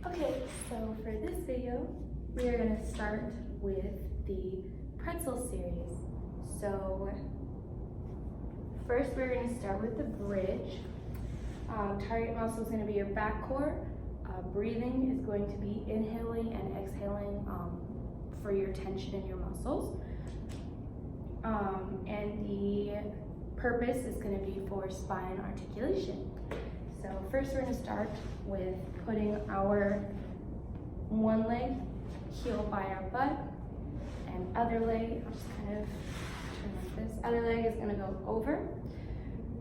Okay, so for this video, we are going to start with the Pretzel series. So first we're going to start with the bridge. Target muscle is going to be your back core. Breathing is going to be inhaling and exhaling for your tension in your muscles. And the purpose is going to be for spine articulation. So first we're going to start with putting our one leg heel by our butt and other leg, I'll just kind of turn like this. Other leg is going to go over.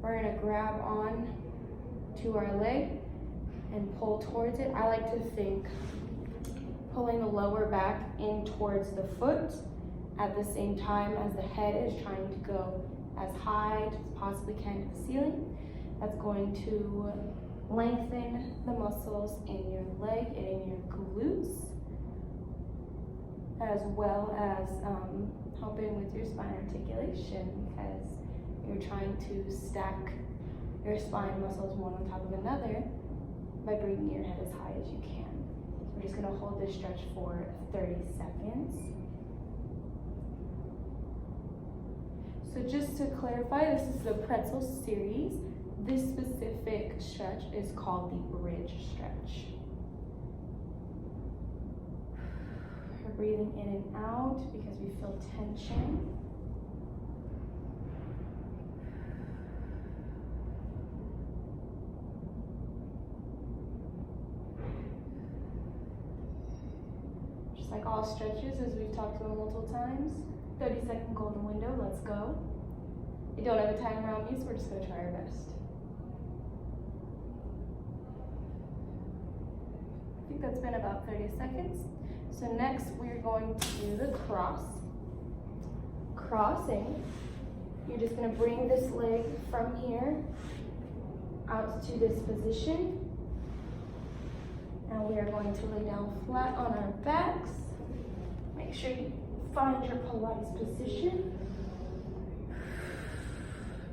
We're going to grab on to our leg and pull towards it. I like to think pulling the lower back in towards the foot at the same time as the head is trying to go as high as possibly can to the ceiling. That's going to lengthen the muscles in your leg and in your glutes, as well as helping with your spine articulation, because you're trying to stack your spine muscles one on top of another by bringing your head as high as you can. So we're just going to hold this stretch for 30 seconds. So just to clarify, this is the Pretzel series. This specific stretch is called the bridge stretch. We're breathing in and out because we feel tension. Just like all stretches, as we've talked about multiple times, 30-second golden window, let's go. We don't have a time around me, so we're just going to try our best. I think that's been about 30 seconds. So next we're going to do the cross. Crossing, you're just going to bring this leg from here out to this position. And we are going to lay down flat on our backs. Make sure you find your Pilates position.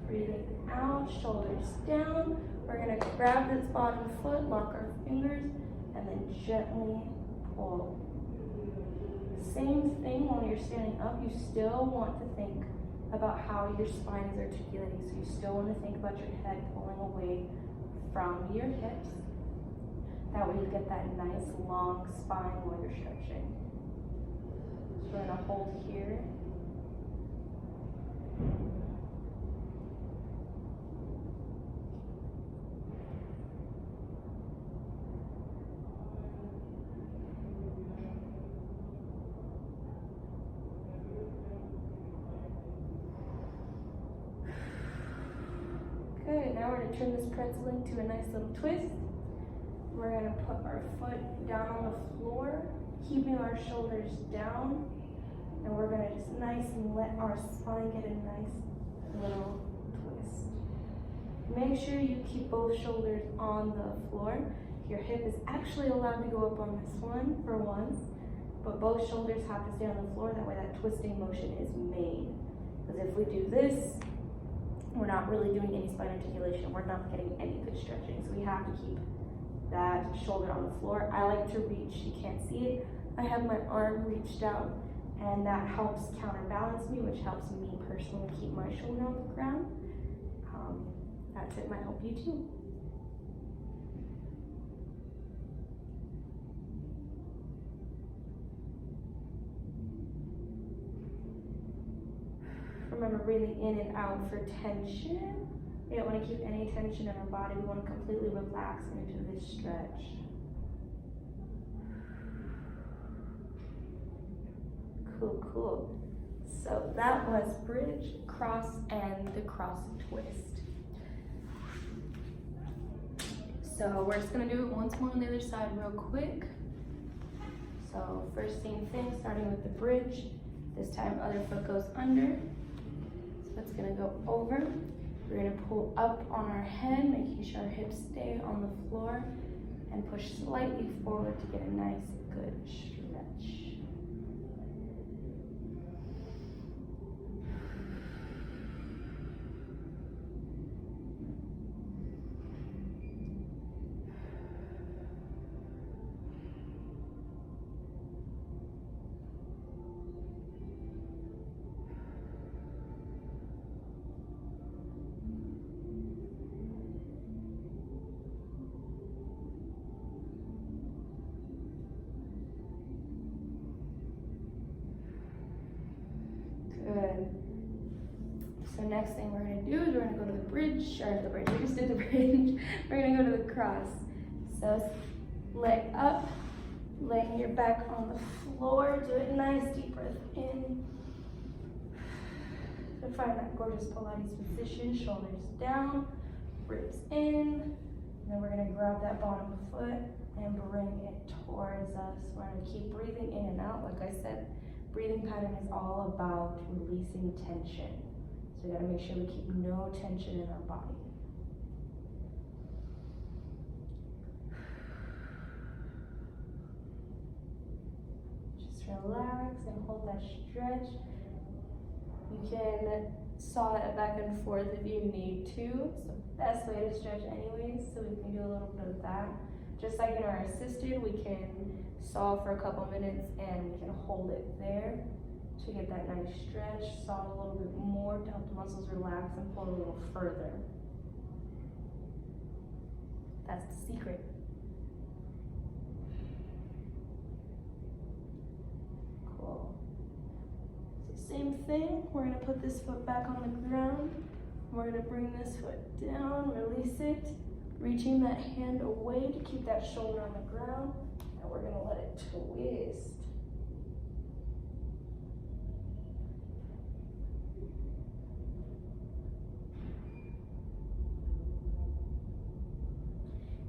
Breathing out, shoulders down. We're going to grab this bottom foot, lock our fingers, and then gently pull. Same thing when you're standing up, you still want to think about how your spine is articulating. So you still want to think about your head pulling away from your hips. That way you get that nice long spine while you're stretching. So we're going to hold here. Good, now we're going to turn this pretzel into a nice little twist. We're going to put our foot down on the floor, keeping our shoulders down, and we're going to just let our spine get a nice little twist. Make sure you keep both shoulders on the floor. Your hip is actually allowed to go up on this one for once, but both shoulders have to stay on the floor. That way that twisting motion is made. Because if we do this, we're not really doing any spine articulation. We're not getting any good stretching. So we have to keep that shoulder on the floor. I like to reach, you can't see it. I have my arm reached out, and that helps counterbalance me, which helps me personally keep my shoulder on the ground. That tip might help you too. Remember, breathing in and out for tension. We don't want to keep any tension in our body. We want to completely relax into this stretch. Cool, cool. So that was bridge, cross, and the cross twist. So we're just going to do it once more on the other side real quick. So first same thing, starting with the bridge. This time other foot goes under. It's going to go over. We're going to pull up on our head, making sure our hips stay on the floor, and push slightly forward to get a nice, good stretch. good. So next thing we're gonna do is we're gonna go to the bridge, we just did the bridge. We're gonna go to the cross. So leg up, laying your back on the floor, do it nice, deep breath in. So find that gorgeous Pilates position, shoulders down, ribs in. And then we're gonna grab that bottom foot and bring it towards us. We're gonna keep breathing in and out. Like I said, breathing pattern is all about releasing tension. So we gotta make sure we keep no tension in our body. Just relax and hold that stretch. You can saw it back and forth if you need to. It's the best way to stretch anyways, so we can do a little bit of that. Just like in our assisted, we can saw for a couple minutes and we can hold it there to get that nice stretch. Saw it a little bit more to help the muscles relax and pull a little further. That's the secret. Cool. So same thing, we're gonna put this foot back on the ground. We're gonna bring this foot down, release it, reaching that hand away to keep that shoulder on the ground, and we're gonna let it twist.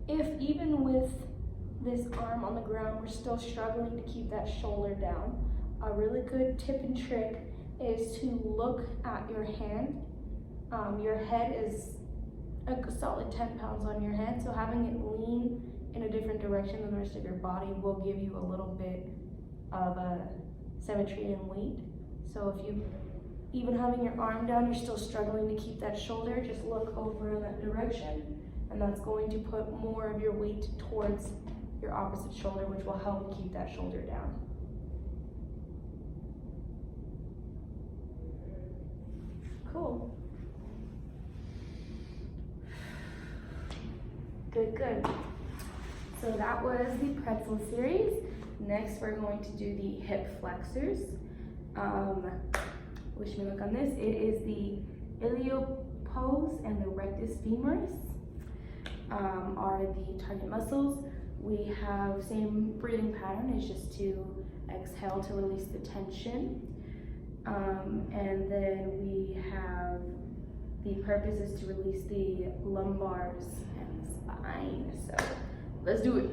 If even with this arm on the ground, we're still struggling to keep that shoulder down, a really good tip and trick is to look at your hand. Your head is a solid 10 pounds on your head, so having it lean in a different direction than the rest of your body will give you a little bit of symmetry and weight. So if you, even having your arm down, you're still struggling to keep that shoulder, just look over in that direction, and that's going to put more of your weight towards your opposite shoulder, which will help keep that shoulder down. Cool. Good, good. So that was the pretzel series. Next, we're going to do the hip flexors. Wish me luck on this. It is the Illospoas and the Retus Femoris are the target muscles. We have same breathing pattern. It's just to exhale to release the tension. And then we have the purpose is to release the lumbars and the spine. So let's do it.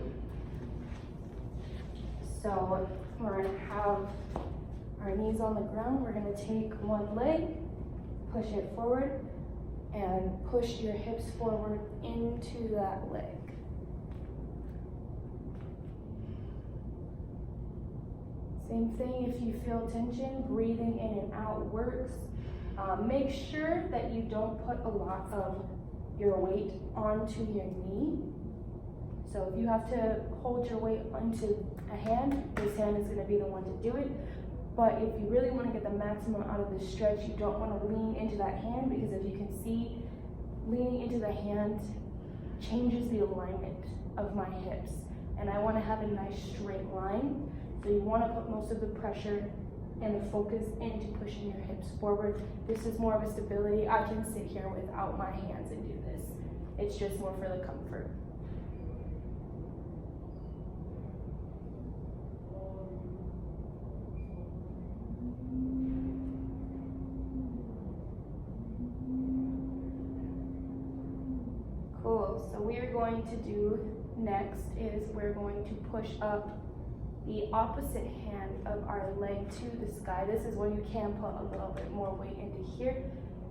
So we're gonna have our knees on the ground. We're gonna take one leg, push it forward, and push your hips forward into that leg. Same thing, if you feel tension, breathing in and out works. Make sure that you don't put a lot of your weight onto your knee. So if you have to hold your weight onto a hand, this hand is going to be the one to do it. But if you really want to get the maximum out of the stretch, you don't want to lean into that hand, because if you can see, leaning into the hand changes the alignment of my hips. And I want to have a nice straight line. So you want to put most of the pressure and the focus into pushing your hips forward. This is more of a stability. I can sit here without my hands and do this. It's just more for the comfort. Cool, so we are going to do next is we're going to push up the opposite hand of our leg to the sky. This is where you can put a little bit more weight into here.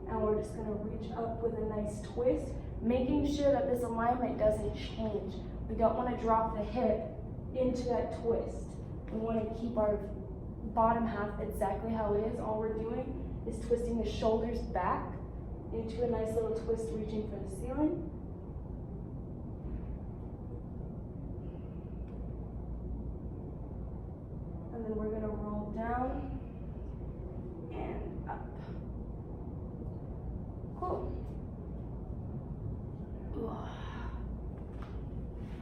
And we're just gonna reach up with a nice twist, making sure that this alignment doesn't change. We don't wanna drop the hip into that twist. We wanna keep our bottom half exactly how it is. All we're doing is twisting the shoulders back into a nice little twist, reaching for the ceiling. And then we're gonna roll down and up. Cool.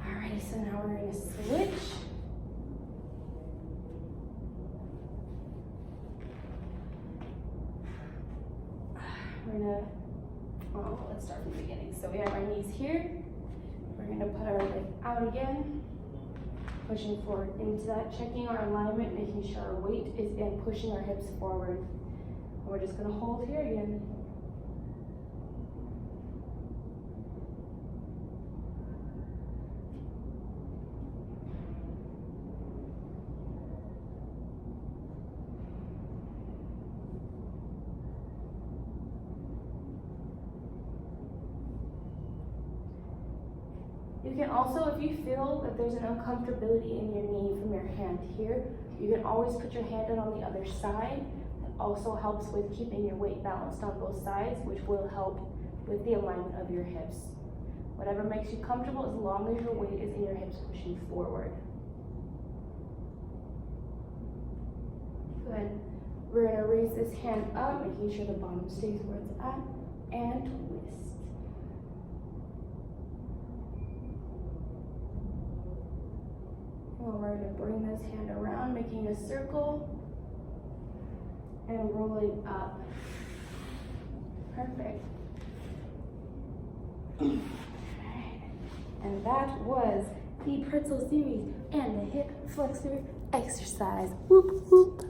Alrighty, so now we're gonna switch. let's start from the beginning. So we have our knees here. We're gonna put our leg out again, pushing forward into that, checking our alignment, making sure our weight is in, pushing our hips forward. And we're just gonna hold here again. You can also, if you feel that there's an uncomfortability in your knee from your hand here, you can always put your hand out on the other side. That also helps with keeping your weight balanced on both sides, which will help with the alignment of your hips. Whatever makes you comfortable, as long as your weight is in your hips pushing forward. Good. We're gonna raise this hand up, making sure the bottom stays where it's at, and twist. Well, we're going to bring this hand around, making a circle, and rolling up. Perfect. And that was the pretzel series and the hip flexor exercise. Whoop, whoop.